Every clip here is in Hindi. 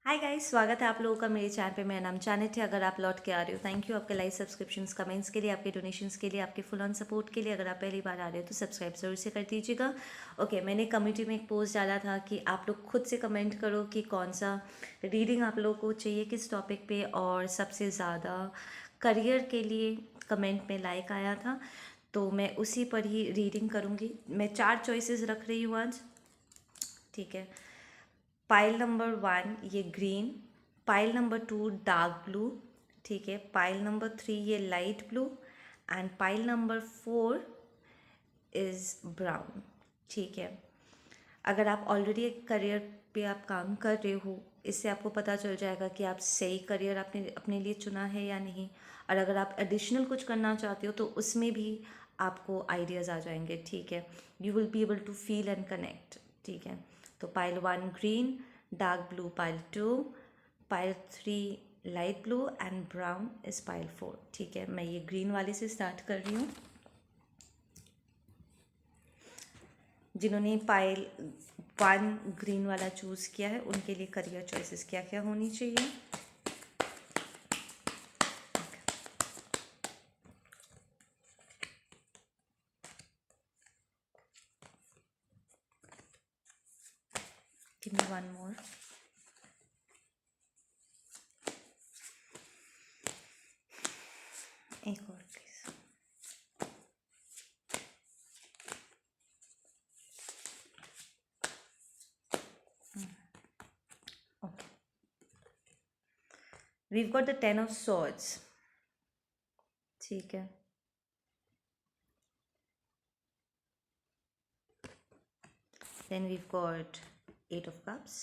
हाय गाइस, स्वागत है आप लोगों का मेरे चैनल पे। मेरा नाम चानित है। अगर आप लौट के आ रहे हो, थैंक यू आपके लाइक, सब्सक्रिप्शंस, कमेंट्स के लिए, आपके डोनेशंस के लिए, आपके फुल ऑन सपोर्ट के लिए। अगर आप पहली बार आ रहे हो तो सब्सक्राइब जरूर से कर दीजिएगा। ओके, मैंने कम्युनिटी में एक पोस्ट डाला था कि आप लोग खुद से कमेंट करो कि कौन सा रीडिंग आप लोगों को चाहिए, किस टॉपिक पे, और सबसे ज़्यादा करियर के लिए कमेंट में लाइक आया था, तो मैं उसी पर ही रीडिंग करूँगी। मैं 4 चॉइसेस रख रही हूँ आज, ठीक है। पाइल नंबर 1 ये green, pile number 2 dark blue, ठीक है। पाइल नंबर 3 ये light blue, and pile number 4 is brown, ठीक है। अगर आप ऑलरेडी एक करियर पे आप काम कर रहे हो, इससे आपको पता चल जाएगा कि आप सही करियर आपने अपने लिए चुना है या नहीं। और अगर आप एडिशनल कुछ करना चाहते हो तो उसमें भी आपको आइडियाज़ आ जाएंगे, ठीक है। You will be able to feel and connect, ठीक है। तो pile 1 green, dark blue pile 2, pile 3 light blue, and brown is pile 4, ठीक है। मैं ये ग्रीन वाले से स्टार्ट कर रही हूँ। जिन्होंने पाइल 1 ग्रीन वाला चूज़ किया है उनके लिए करियर चॉइसेस क्या क्या होनी चाहिए। Give me one more. एक और please. Okay, we've got the 10 of swords, ठीक है। Then we've got 8 of cups,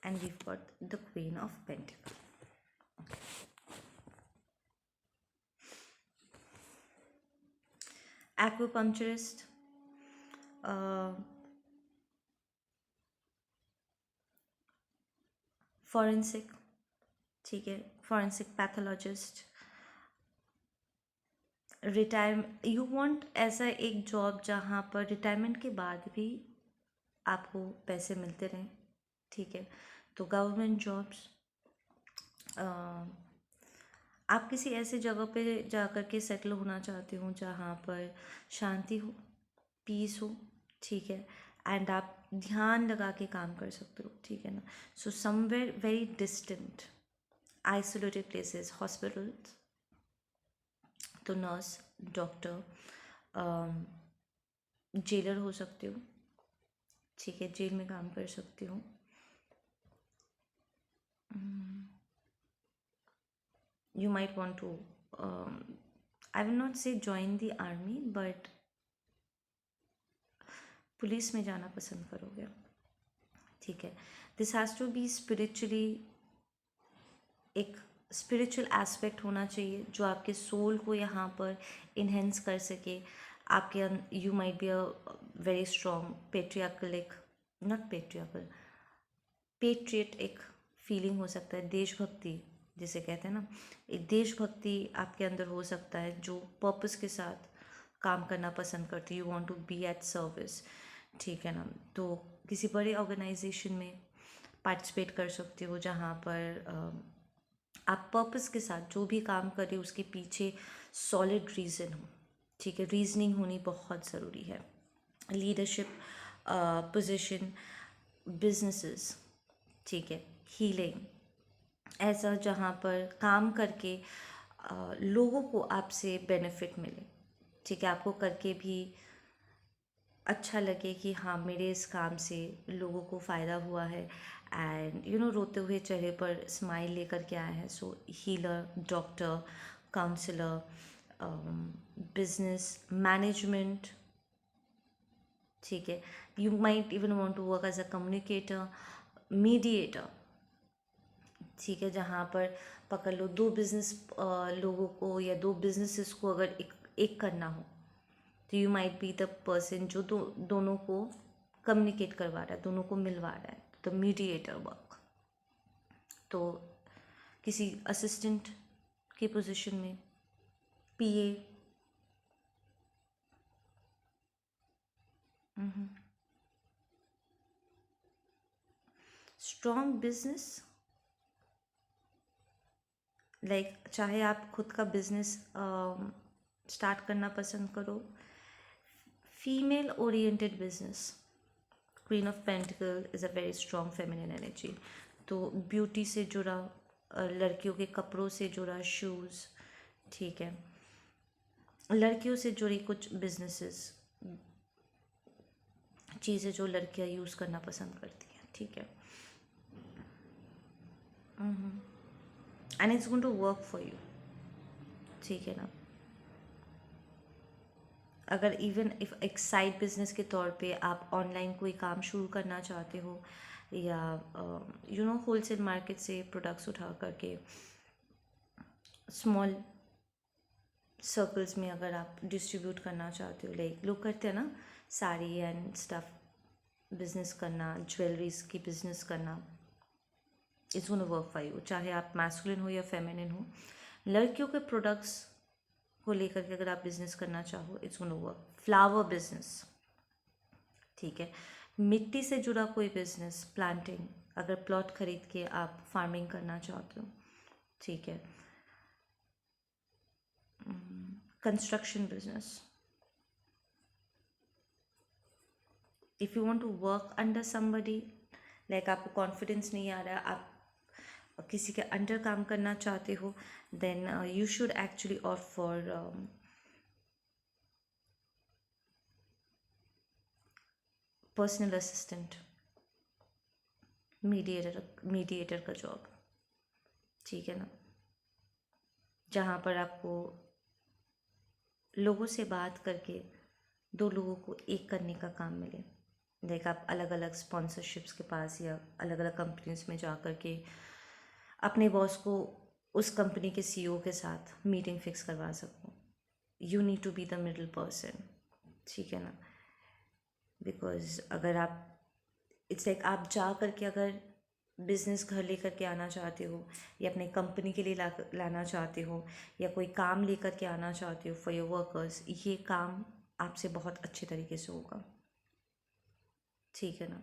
and we've got the queen of pentacle. Acupuncturist, forensic, ठीक है, forensic pathologist, retire you want ऐसा एक जॉब जहाँ पर रिटायरमेंट के बाद भी आपको पैसे मिलते रहें, ठीक है। तो गवर्नमेंट जॉब्स, आप किसी ऐसे जगह पे जा कर के सेटल होना चाहते हो जहाँ पर शांति हो, पीस हो, ठीक है, एंड आप ध्यान लगा के काम कर सकते हो, ठीक है ना। So somewhere very distant, isolated places, hospitals, तो नर्स, डॉक्टर, जेलर हो सकते हो, ठीक है, जेल में काम कर सकते हो। You might want to, I will not say join the army, but police में जाना पसंद करोगे, ठीक है। This has to be spiritually, एक स्पिरिचुअल एस्पेक्ट होना चाहिए जो आपके सोल को यहाँ पर इन्हेंस कर सके। आपके you might be a very strong patriarchal, एक नॉट पेट्रियार्कल, पेट्रियट एक फीलिंग हो सकता है, देशभक्ति जिसे कहते हैं ना, एक देशभक्ति आपके अंदर हो सकता है जो पर्पस के साथ काम करना पसंद करती है। You want to be at service, ठीक है ना। तो किसी बड़े ऑर्गेनाइजेशन में पार्टिसिपेट कर सकते हो जहाँ पर आप पर्पस के साथ जो भी काम कर रहे हो उसके पीछे सॉलिड रीज़न हो, ठीक है। रीजनिंग होनी बहुत ज़रूरी है। लीडरशिप पोजीशन, बिजनेसेस, ठीक है, हीलिंग, ऐसा जहाँ पर काम करके लोगों को आपसे बेनिफिट मिले, ठीक है, आपको करके भी अच्छा लगे कि हाँ मेरे इस काम से लोगों को फ़ायदा हुआ है, एंड यू नो रोते हुए चेहरे पर स्माइल लेकर के आए हैं। So healer, doctor, counsellor, business management, ठीक है। You might even want to work as a communicator, mediator, ठीक है, जहाँ पर पकड़ लो दो बिजनेस लोगों को या दो बिजनेसेस को अगर एक करना हो तो you might be the person जो दोनों को कम्युनिकेट करवा रहा है, दोनों को मिलवा रहा है, द मीडिएटर वर्क। तो किसी असिस्टेंट की पोजीशन में, पीए, स्ट्रॉन्ग बिजनेस, लाइक चाहे आप खुद का बिजनेस स्टार्ट करना पसंद करो, female oriented business, queen of pentacle is a very strong feminine energy. तो ब्यूटी से जुड़ा, लड़कियों के कपड़ों से जुड़ा, शूज़, ठीक है, लड़कियों से जुड़ी कुछ बिजनेसेस, चीज़ें जो लड़कियां यूज़ करना पसंद करती हैं, ठीक है, and it's going to work for you, ठीक है ना। अगर इवन इफ एक साइड बिजनेस के तौर पे आप ऑनलाइन कोई काम शुरू करना चाहते हो, या होलसेल मार्केट से प्रोडक्ट्स उठा करके स्मॉल सर्कल्स में अगर आप डिस्ट्रीब्यूट करना चाहते हो, लाइक लोग करते हैं ना, साड़ी एंड स्टफ बिजनेस करना, ज्वेलरीज की बिजनेस करना, it's gonna work for you. चाहे आप मैस्कुलिन हो या फेमिनिन हो, लड़कियों के प्रोडक्ट्स को लेकर के अगर आप बिजनेस करना चाहो, it's gonna work. Flower business, ठीक है, मिट्टी से जुड़ा कोई बिजनेस, प्लांटिंग, अगर प्लॉट खरीद के आप फार्मिंग करना चाहते हो, ठीक है, construction business, if you want to work under somebody, like आपको कॉन्फिडेंस नहीं आ रहा है, आप किसी के अंडर काम करना चाहते हो, then you should actually opt for personal assistant, mediator का जॉब, ठीक है ना, जहाँ पर आपको लोगों से बात करके दो लोगों को एक करने का काम मिले। लाइक आप अलग अलग स्पॉन्सरशिप्स के पास या अलग अलग कंपनीज में जा कर के अपने बॉस को उस कंपनी के सीईओ के साथ मीटिंग फिक्स करवा सको। You need to be the middle person, ठीक है ना, बिकॉज अगर आप, इट्स लाइक आप जा करके अगर बिजनेस घर लेकर के आना चाहते हो, या अपने कंपनी के लिए लाना चाहते हो, या कोई काम लेकर के आना चाहते हो फॉर योर वर्कर्स, ये काम आपसे बहुत अच्छे तरीके से होगा, ठीक है ना।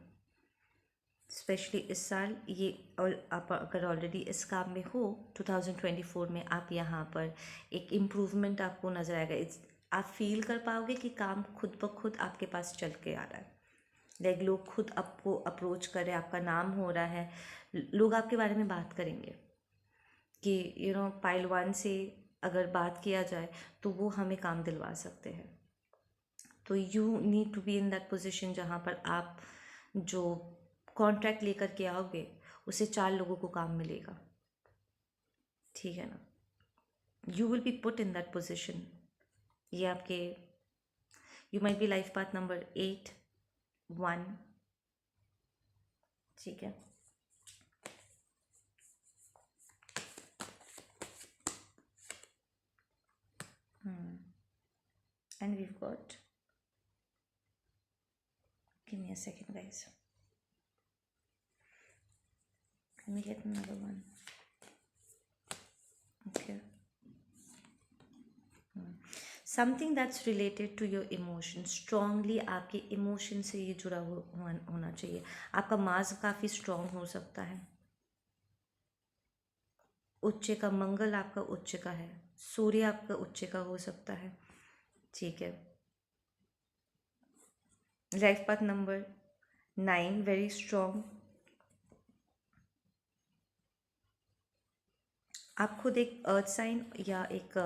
स्पेशली इस साल ये, और आप अगर ऑलरेडी इस काम में हो, 2024 में आप यहाँ पर एक इम्प्रूवमेंट आपको नज़र आएगा। आप फील कर पाओगे कि काम खुद ब खुद आपके पास चल के आ रहा है, लाइक लोग खुद आपको अप्रोच कर रहे हैं, आपका नाम हो रहा है, लोग आपके बारे में बात करेंगे कि पाइल 1 से अगर बात किया जाए तो वो हमें काम दिलवा सकते हैं। तो you need to be in that position जहाँ पर आप जो कॉन्ट्रैक्ट लेकर के आओगे उसे 4 लोगों को काम मिलेगा, ठीक है ना। You will B put in that position. ये आपके, you might B life path number 8, 1, ठीक है। And we've got, give me a second guys, let me get another one, okay. Something that's related to your emotion, strongly आपके इमोशन से ये जुड़ा होना चाहिए। आपका मार्स काफ़ी स्ट्रांग हो सकता है, उच्च का, मंगल आपका उच्च का है, सूर्य आपका उच्च का हो सकता है, ठीक है। Life path number 9 very strong. आप खुद एक अर्थ साइन या एक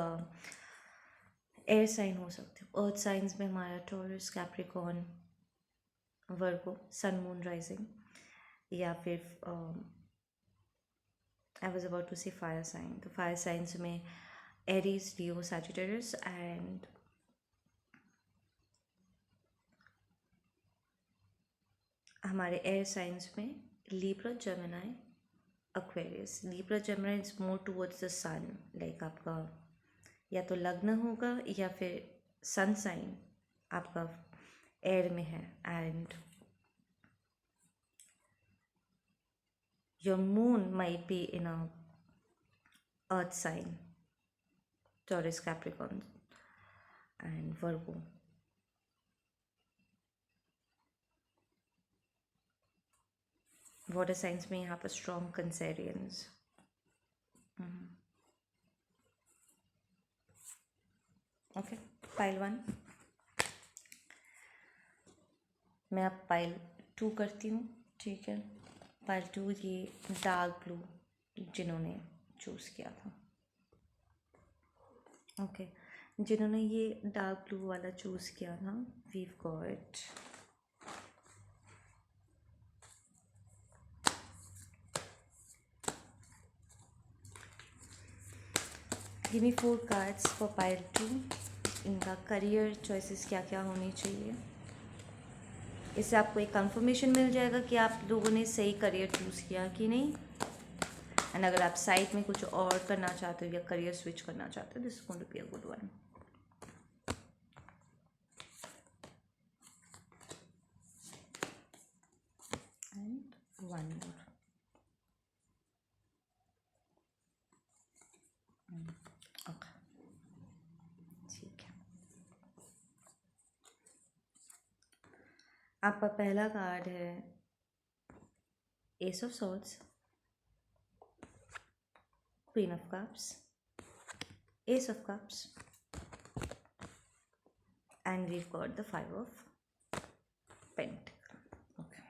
एयर साइन हो सकते हो। अर्थ साइंस में हमारा Taurus, Capricorn, Virgo, sun moon rising, या फिर I was about to say fire sign. तो फायर साइंस में एरीज, लियो, सैजिटेरियस, एंड हमारे एयर साइंस में Libra, Gemini, Aquarius. Libra, Gemini is more towards the sun, like आपका या तो लग्न होगा या फिर सन साइन आपका एयर में है, and your moon might be in a earth sign, Taurus, Capricorn and Virgo. Water science में यहाँ पर स्ट्रॉन्ग कंसेरियंस। Okay, pile 1। मैं अब पाइल 2 करती हूँ, ठीक है। पाइल 2 ये डार्क ब्लू जिन्होंने चूज़ किया था, ओके। जिन्होंने ये डार्क ब्लू वाला चूज़ किया था, we've got give me 4 cards for pile 2। इनका करियर चॉइसेस क्या क्या होनी चाहिए, इससे आपको एक कंफर्मेशन मिल जाएगा कि आप लोगों ने सही करियर चूज़ किया कि नहीं। एंड अगर आप साइड में कुछ और करना चाहते हो या करियर स्विच करना चाहते हो, this is going to be a good one. And one more. Okay, ठीक है। आपका पहला कार्ड है ace of swords, queen of cups, ace of cups, and we've got the 5 of Pentacles. Okay.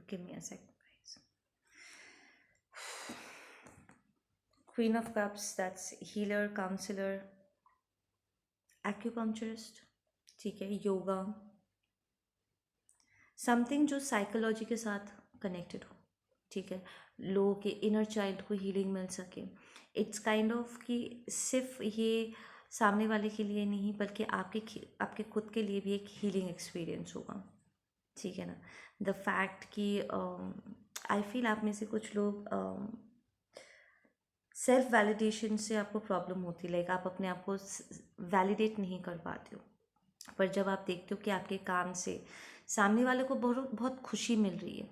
Give me a second, guys. Queen of Cups, that's healer, counselor, acupuncturist, ठीक है, योगा, समथिंग जो साइकोलॉजी के साथ कनेक्टेड हो, ठीक है, लोगों के इनर चाइल्ड को हीलिंग मिल सके। इट्स काइंड ऑफ कि सिर्फ ये सामने वाले के लिए नहीं बल्कि आपके खुद के लिए भी एक हीलिंग एक्सपीरियंस होगा, ठीक है ना। द फैक्ट कि आई फील आप में से कुछ लोग सेल्फ वैलिडेशन से आपको प्रॉब्लम होती है, लाइक आप अपने आप को वैलिडेट नहीं कर पाते हो, पर जब आप देखते हो कि आपके काम से सामने वाले को बहुत बहुत खुशी मिल रही है,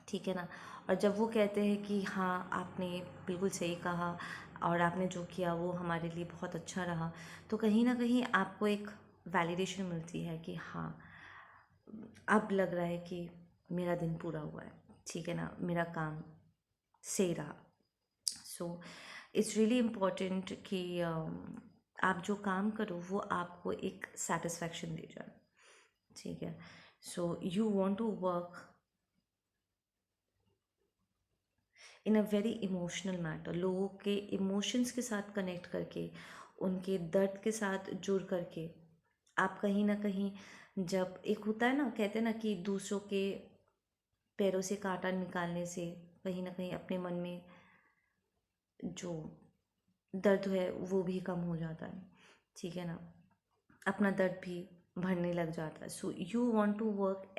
ठीक है ना, और जब वो कहते हैं कि हाँ आपने बिल्कुल सही कहा और आपने जो किया वो हमारे लिए बहुत अच्छा रहा, तो कहीं ना कहीं आपको एक वैलिडेशन मिलती है कि हाँ अब लग रहा है कि मेरा दिन पूरा हुआ है, ठीक है ना, मेरा काम सही रहा। सो इट्स रियली इम्पॉर्टेंट कि आप जो काम करो वो आपको एक सेटिस्फैक्शन दे जाए, ठीक है। So you want to work in a very emotional matter, लोगों के इमोशंस के साथ कनेक्ट करके, उनके दर्द के साथ जुड़ करके आप कहीं ना कहीं, जब एक होता है ना, कहते हैं ना कि दूसरों के पैरों से कांटा निकालने से कहीं ना कहीं अपने मन में जो दर्द है वो भी कम हो जाता है, ठीक है ना, अपना दर्द भी भरने लग जाता है। So you want to work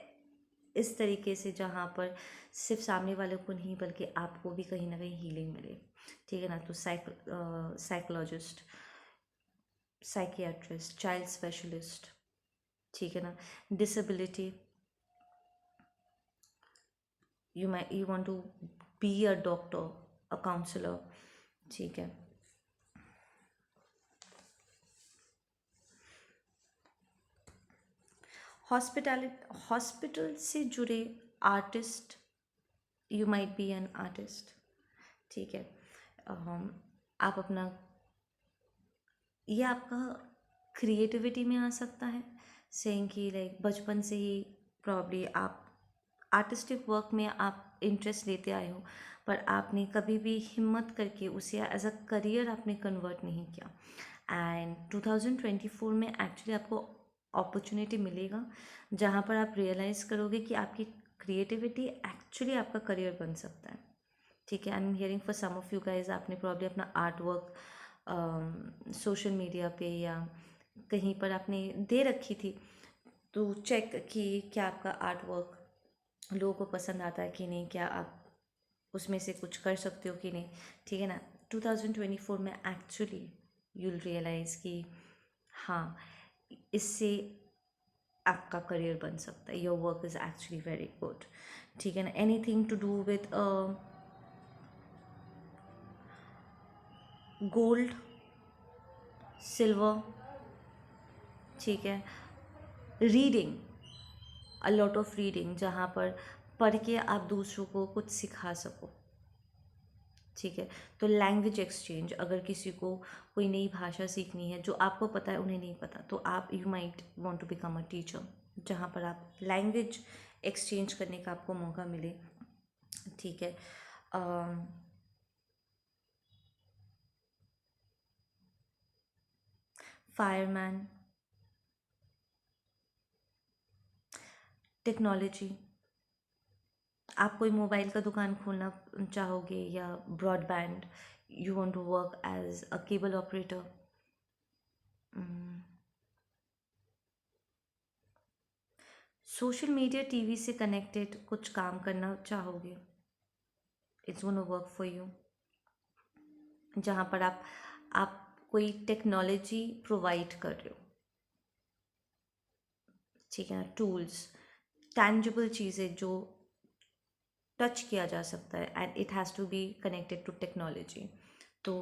इस तरीके से जहाँ पर सिर्फ सामने वाले को नहीं बल्कि आपको भी कहीं ना कहीं हीलिंग मिले, ठीक है ना। तो साइकोलॉजिस्ट, साइकियाट्रिस्ट, चाइल्ड स्पेशलिस्ट, ठीक है ना, disability, you want to be a doctor, a counselor, ठीक है। हॉस्पिटल से जुड़े artist, you might be an artist, ठीक है। आप अपना, ये आपका क्रिएटिविटी में आ सकता है, सेइंग कि लाइक बचपन से ही प्रॉब्ली आप आर्टिस्टिक वर्क में आप इंटरेस्ट लेते आए हो, पर आपने कभी भी हिम्मत करके उसे एज अ करियर आपने कन्वर्ट नहीं किया। एंड 2024 में एक्चुअली आपको अपॉर्चुनिटी मिलेगा जहाँ पर आप रियलाइज़ करोगे कि आपकी क्रिएटिविटी एक्चुअली आपका करियर बन सकता है, ठीक है। I am hearing for some of you guys, आपने प्रॉब्ली अपना आर्ट वर्क सोशल मीडिया पे या कहीं पर आपने दे रखी थी, तो चेक कि क्या आपका आर्ट वर्क लोगों को पसंद आता है कि नहीं, क्या आप उसमें से कुछ कर सकते हो कि नहीं, ठीक है ना। 2024 में एक्चुअली यूल रियलाइज़ कि हाँ इससे आपका करियर बन सकता है, your work is actually very good, ठीक है ना। Anything to do with gold, silver, ठीक है। Reading, a lot of reading, जहाँ पर पढ़ के आप दूसरों को कुछ सिखा सको, ठीक है। तो लैंग्वेज एक्सचेंज, अगर किसी को कोई नई भाषा सीखनी है जो आपको पता है उन्हें नहीं पता, तो आप you might want to become a teacher, जहाँ पर आप लैंग्वेज एक्सचेंज करने का आपको मौका मिले, ठीक है। फायरमैन, टेक्नोलॉजी, आप कोई मोबाइल का दुकान खोलना चाहोगे, या broadband, you want to work as a cable operator, social media, TV से कनेक्टेड कुछ काम करना चाहोगे, it's gonna work for you, जहाँ पर आप कोई टेक्नोलॉजी प्रोवाइड कर रहे हो, ठीक है ना। टूल्स, टैंजिबल चीज़ें जो टच किया जा सकता है, and it has to be connected to technology. तो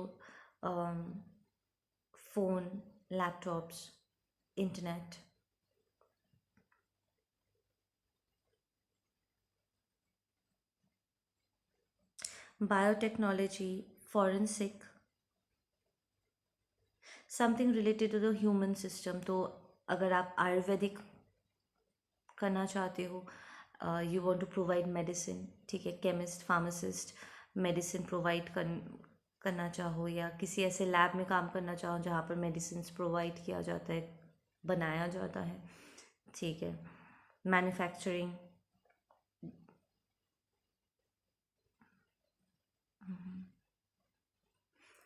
phone, laptops, internet, biotechnology, forensic, something related to the human system. तो अगर आप आयुर्वेदिक करना चाहते हो, you want to provide medicine, ठीक है, केमिस्ट, फार्मासिस्ट, मेडिसिन प्रोवाइड करना चाहो, या किसी ऐसे लैब में काम करना चाहो जहाँ पर मेडिसिन प्रोवाइड किया जाता है, बनाया जाता है, ठीक है। Manufacturing,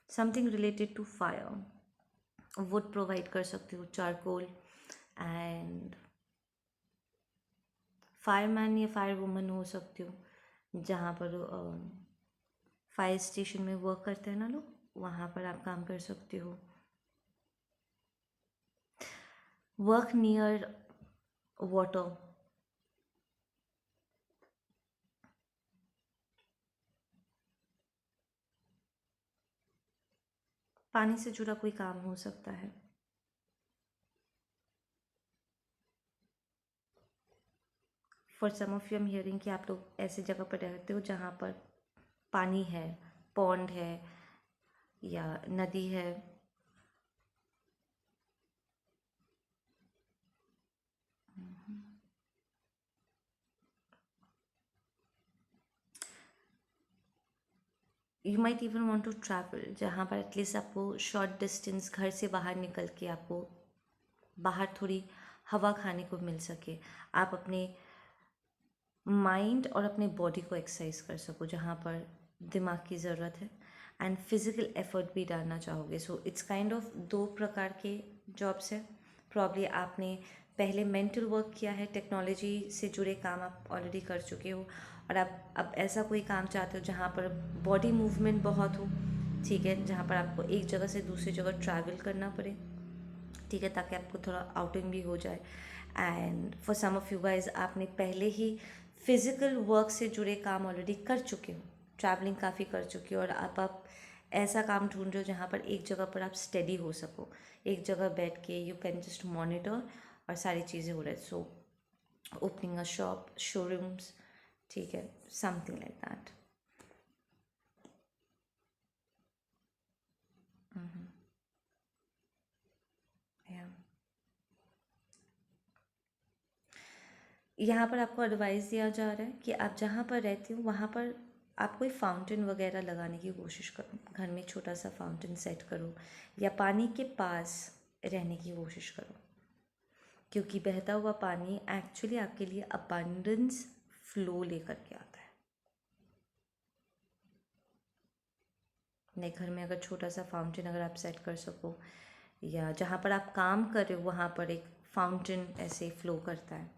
something related to fire, wood provide कर सकते हो, चारकोल, एंड फायरमैन या फायर वुमन हो सकते हो, जहाँ पर फायर स्टेशन में वर्क करते हैं ना लोग, वहाँ पर आप काम कर सकते हो। वर्क नियर वाटर, पानी से जुड़ा कोई काम हो सकता है। For some of you, am hearing कि आप लोग ऐसी जगह पर रहते हो जहाँ पर पानी है, पॉन्ड है या नदी है। You might even want to travel, जहाँ पर एटलीस्ट आपको शॉर्ट डिस्टेंस घर से बाहर निकल के आपको बाहर थोड़ी हवा खाने को मिल सके, आप अपने माइंड और अपने बॉडी को एक्सरसाइज कर सको, जहाँ पर दिमाग की ज़रूरत है, एंड फिज़िकल एफर्ट भी डालना चाहोगे। सो इट्स काइंड ऑफ दो प्रकार के जॉब्स है। प्रॉब्ली आपने पहले मेंटल वर्क किया है, टेक्नोलॉजी से जुड़े काम आप ऑलरेडी कर चुके हो, और आप अब ऐसा कोई काम चाहते हो जहाँ पर बॉडी मूवमेंट बहुत हो, ठीक है, जहाँ पर आपको एक जगह से दूसरी जगह ट्रैवल करना पड़े, ठीक है, ताकि आपको थोड़ा आउटिंग भी हो जाए। And for some of you guys, आपने पहले ही फिज़िकल वर्क से जुड़े काम ऑलरेडी कर चुके हो, ट्रैवलिंग काफ़ी कर चुके हो, और आप ऐसा काम ढूंढ रहे हो जहाँ पर एक जगह पर आप स्टेडी हो सको, एक जगह बैठ के यू कैन जस्ट मॉनिटर और सारी चीज़ें हो रही। So opening a shop, showrooms, ठीक है, समथिंग लाइक दैट। यहाँ पर आपको एडवाइस दिया जा रहा है कि आप जहाँ पर रहते हो वहाँ पर आप कोई फाउंटेन वगैरह लगाने की कोशिश करो, घर में छोटा सा फाउंटेन सेट करो, या पानी के पास रहने की कोशिश करो, क्योंकि बहता हुआ पानी एक्चुअली आपके लिए अबंडेंस फ्लो लेकर के आता है। नए घर में अगर छोटा सा फाउंटेन अगर आप सेट कर सको, या जहाँ पर आप काम कर रहे हो वहाँ पर एक फाउंटेन ऐसे फ्लो करता है,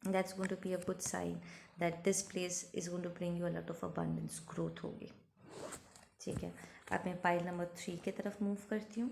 that's going to be a good sign that this place is going to bring you a lot of abundance, growth होगी, ठीक है। अब मैं पाइल नंबर 3 की तरफ मूव करती हूँ।